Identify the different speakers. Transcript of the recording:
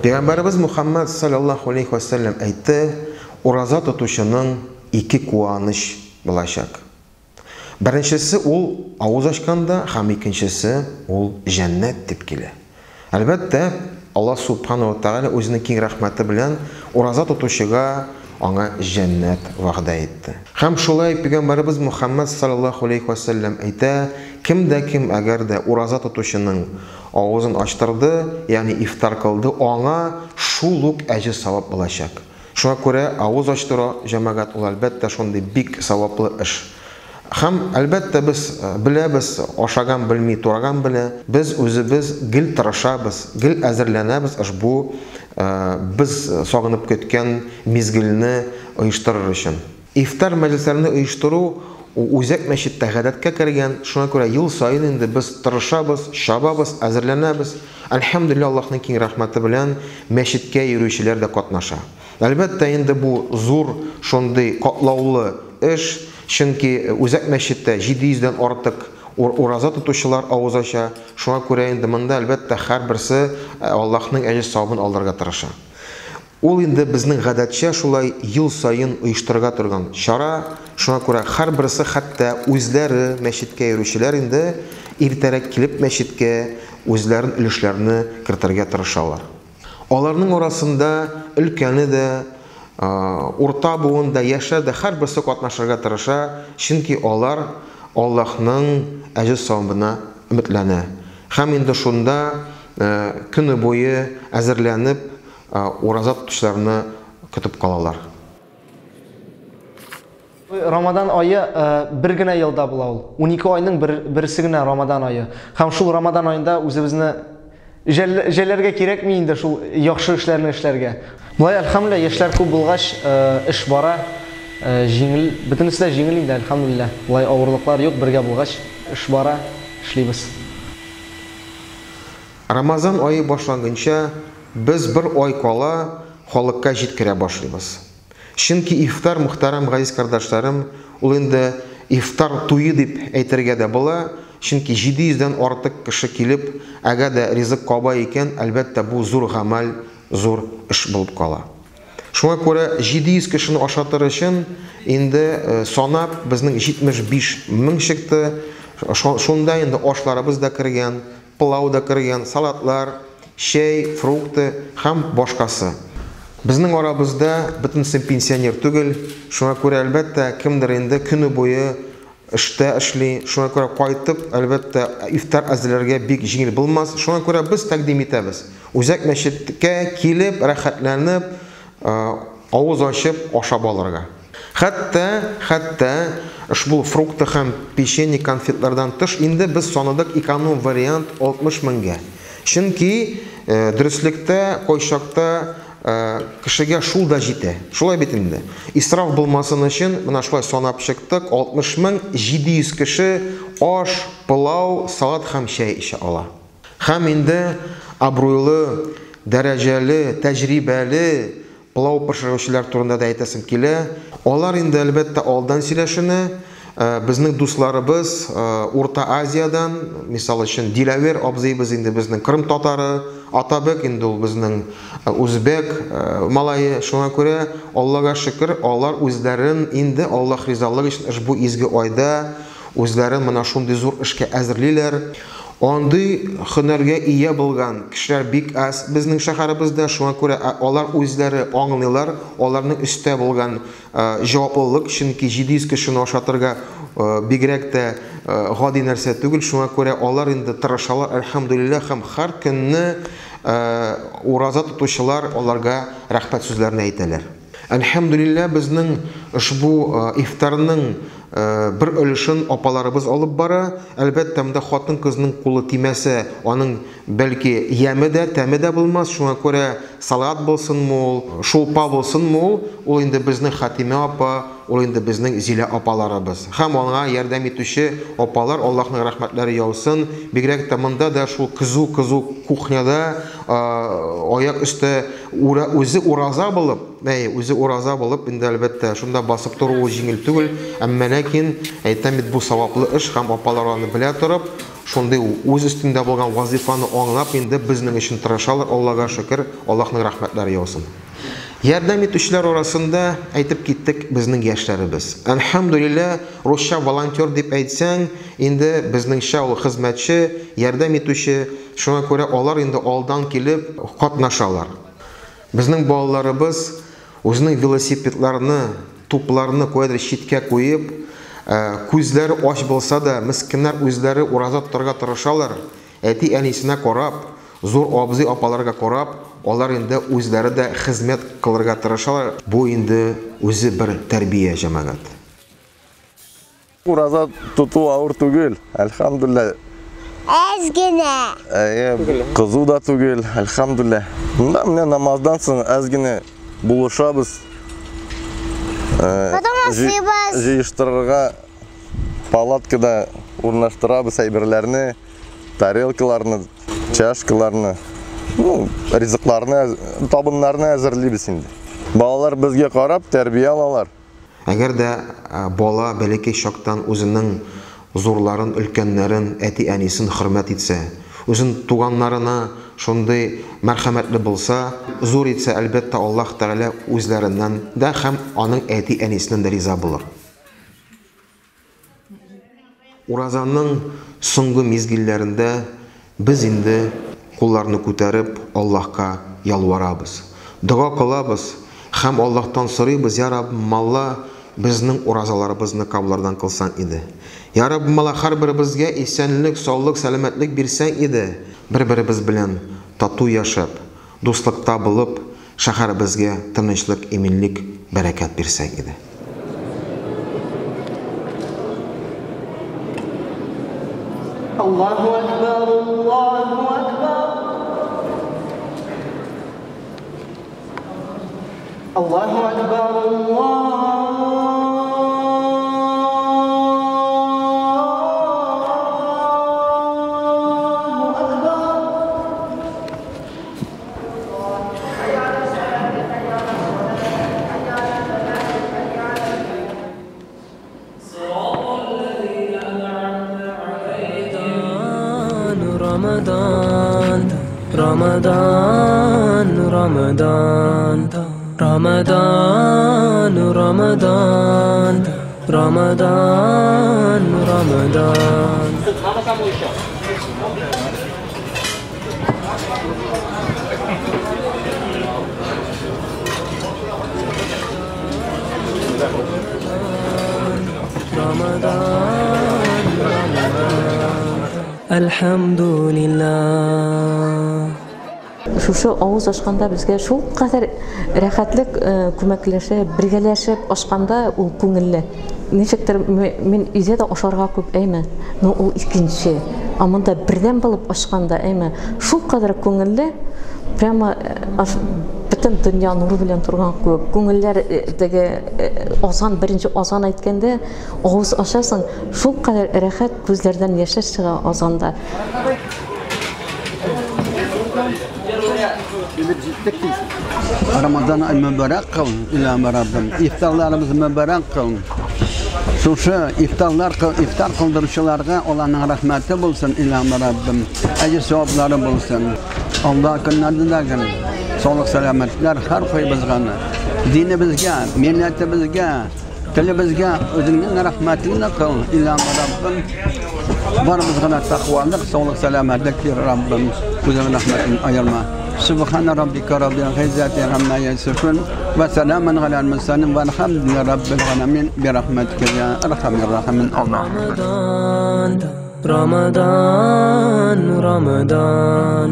Speaker 1: Peygamberimiz Muhammed sallallahu aleyhi ve sellem aytdi, urazat tutuşunun iki kuvanish bulacak. Birinchisi ul avuz ochganda, ham ikkinchisi ul cennet deb keladi. Albatta, Allah subhanahu wa ta'ala o'zining keng rahmati bilan urazat tutushiga аңа cennet va'da etdi. Ham shulay Peygamberimiz Muhammed sallallahu aleyhi ve sellem aytdi, kim agar da urazat tutushining og'zini ochtirdi, ya'ni iftar qildi, аңа shuluk ajr savob bo'lacak. Shunga ko'ra og'iz ochtira jamoat ul albatta shunday bik savobli ish. Ham albatta biz bilamiz, oshagan bilmay turgan bilan biz o'zimiz gil tirishamiz, gil azrlanamiz bu biz sog'inib ketgan mezgilni uyushtirir uchun. Iftar majlislarini uyushtiruv o'zak masjidda g'adatga kirgan, shunga ko'ra yil sayin endi biz tirishamiz, shabamiz, azrlanamiz. Alhamdulillah Allohning keng rahmati bilan masjidga yuruvchilar da qatnashadi. Albatta endi bu zo'r shunday qatlovli ish, chunki o'zak masjidda 700 dan ortiq urazat tutuvchilar og'iz ochadi. Shunga ko'ra endi bunda albatta har birisi Allohning ajr savobini oldirga tirishadi. Ул endi bizning g'adatcha shulay yil sayin uyushtirga turgan chora. Shunga ko'ra har birisi hatto o'zlari masjidga yuruvchilar endi ertaroq kelib masjidga o'zlarining ulushlarini kiritirga tirishadilar. Ularning orasida ulkani da o'rta bo'yinda yashada har birisi qatnashirga tirisha, chunki ular Allohning ajr savobini umidlana. Ham endi shunda kuni bo'yi azrlanib urazat tutishlarini kutib qolalar.
Speaker 2: Ramazan oyi birgina yilda bo'lar. 12 oyning birisigina Ramazan oyi. Ham shu Ramazan oyida o'zimizni jelerga kerakmi endi shu yaxshi ishlarni ishlarga. Bular alhamdulillah yoshlar ko'p bo'lg'ach ish bora, yengil, butunisi yengil edi alhamdulillah. Bular og'irliklar yo'q, birga bo'lg'ach ish bora, ishlaymiz.
Speaker 1: Ramazan oyi boshlanguncha biz bir oy qala xalqqa yetkira boshlaymiz. Chunki iftar muhtaram aziz qardoshlarim, ul endi iftar to'yi deb aytirga da bo'lar. Chunki 700 dan ortiq kishi kelib, agarda rizq qoba ekan, albatta bu zo'r amal, zo'r ish bo'lib qoladi. Shunga ko'ra 700 kishini oshatir uchun endi sanab bizning 75 ming chiqdi. Shunda endi oshlarimiz da kirgan, pilau da kirgan, salatlar, shay, frukti ham boshqasi. Bizning orabizda butunsi pensioner tugul. Shunga ko'ra albatta kimdir endi kuni bo'yi ishda ishli, shunga ko'ra qaytib albatta iftar azlarga bek yengil bo'lmas. Shunga ko'ra biz taqdim etamiz. O'zak masjidga kelib, rohatlanib, og'iz ochib oshab olarga. Hatta ushbu fruktni ham pesheni konfetlardan tish endi biz sonidik ekonom variant 60 mingga. Chunki durustlikda, qo'yshoqda kishiga shulda jeti. Shulay bitindi. Isrof bo'lmasin uchun mana shulay sanab chiqdik. 60,700 kishi osh, pilau, salat ham shay isha ola. Ham endi obro'li, darajali, tajribali pilau pishiruvchilar turida aytasim kelar. Ular endi albatta oldan silashini bizning do'stlarimiz O'rta Aziyadan, misol uchun Dilaver abzayimiz endi bizning Qrim totari, Atabek endi u bizning o'zbek, malayi. Shunga ko'ra Allohga shukr, ular o'zlarini endi Alloh rizoligi uchun ushbu ezgi oyda o'zlarini mana shunday zo'r ishga azrlilar. Onday hunarga ega bo'lgan kishilar bek az bizning shaharimizda. Shunga ko'ra ular o'zlari anglaylar, ularning ustida bo'lgan javoblik, chunki 700 kishini oshatirga begrakda g'odiy narsa tugul. Shunga ko'ra ular endi tirashalar alhamdulillah, ham har kunni urazat tutuvchilar ularga rahmat so'zlarini aytadilar. Alhamdulillah bizning ushbu iftarning bir ulushun opalarimiz olib bora. Albatta bunda xotin qizning qo'li timasa, uning balki yamida, tamida bo'lmas. Shunga ko'ra salat bo'lsin mo'l, shulpa bo'lsin mo'l, u endi bizning Xatima opa, u endi bizning Zila opalarimiz. Ham onga yordam etuvchi opalar, Allohning rahmatlari yog'sin. Begrakda bunda da shu qizu kuxnyada oyoq usti o'zi uraza bo'lib, endi albatta shunda bosib turuv yengil tugul, ammo lekin aytamid bu savobli ish, ham opalarni bila turib, шундый үз өстендә булган вазифаны аңлап инде безнең өчен тырышалар. Аллага шөкер, Аллаһның рәхмәтләре яусын. Ярдәм итүчеләр арасында әйтеп киттек безнең яшьләребез. Әлхәмдүлилlah, русча волонтер дип әйтсәң, инде безнеңчә ул хезмәтче, ярдәм итүче, шуңа күрә алар инде алдан килеп катнашалар. Безнең балаларыбыз үзенең велосипедларны, тупларны куйдыр читкә куеп, күзләре аш булса да, мискиннәр үзләре ураза тотарга тырышалар. Әти әнисенә карап, зур абзый апаларга карап, алар инде үзләре дә хезмәт кылырга тырышалар. Бу инде үзе бер тәрбия җәмәгать.
Speaker 3: Ураза туту авыр түгел, әлхәмдүлилләh.
Speaker 4: Әзгене.
Speaker 3: Кызу да түгел, әлхәмдүлилләh. Менә намаздан соң әзгене булышабыз. Җыештырырга палаткада урнаштырабыз әйберләрне, тарелкаларны, чашкаларны, ризыкларны, табыннарны әзерлибез инде. Балалар безгә карап тәрбия алалар.
Speaker 1: Әгәр дә бала бәләкәй чактан үзенең зурларын, өлкәннәрен, әти әнисен хөрмәт итсә, үзен туганнарына шундый мәрхәмәтле булса, зур итсә, әлбәттә Аллаһ Тәгалә үзләреннән дә һәм аның әти әнисеннән дә риза булыр. Уразаның соңгы мизгилләрендә без инде кулларны күтәреп Аллаһка ялварабыз. Дуа кылабыз һәм Аллаһтан сорыйбыз: "Я Рабб, Алла безнең уразаларыбызны кабуллардан кылсаң иде. Я Рабб, Алла һәрберебезгә исәнлек, саулык, сәламәтлек бирсәң иде. Бер-беребез белән тату яшәп, дуслыкта булып, шәһәребезгә тынычлык, иминлек, бәрәкәт бирсәң иде."
Speaker 2: Аллаһу акбар, Аллаһу акбар. Аллаһу акбар, Аллаһу
Speaker 5: Ramadan, Ramadan, Ramadan, Ramadan, Ramadan, Ramadan, Ramadan. Ramadan, Alhamdulillah.
Speaker 6: Шушы авыз ашканда безгә шул кадәр рәхәтлек күмәкләшеп, бергәләшеп ашканда ул күңелле. Ничектер мин үзе дә ашарга күп әйме, но ул икенче. Амында бердән булып ашканда әйме, шул кадәр күңелле, прямо бөтен дөнья нуры белән торган күңелләрдәге азан, беренче азан әйткәндә авыз ашасың, шул кадәр рәхәт, күзләрдән яшьләр чыга азанда.
Speaker 7: Ramazan ay mübarek kıl İlâme Rabbim. İftarlarımız mübarek kıl. Şuşu iftar kıldırışılarga olanın rahmeti bulsun İlâme Rabbim. Ecir sevapları bulsun. Allah günlerde de gün sağlık selametler her koy bizgana. Dinimizge, milletimizge, tilimizge özünün rahmetini kıl İlâme Rabbim. Var bizgana takvalık, sağlık selametlik bir Rabbim. Özünün rahmetini ayırma. سبحان ربك رب العزة عما يصفون وسلام على المرسلين والحمد لله رب العالمين برحمتك يا أرحم الراحمين.
Speaker 5: Ramadan, Ramadan, Ramadan.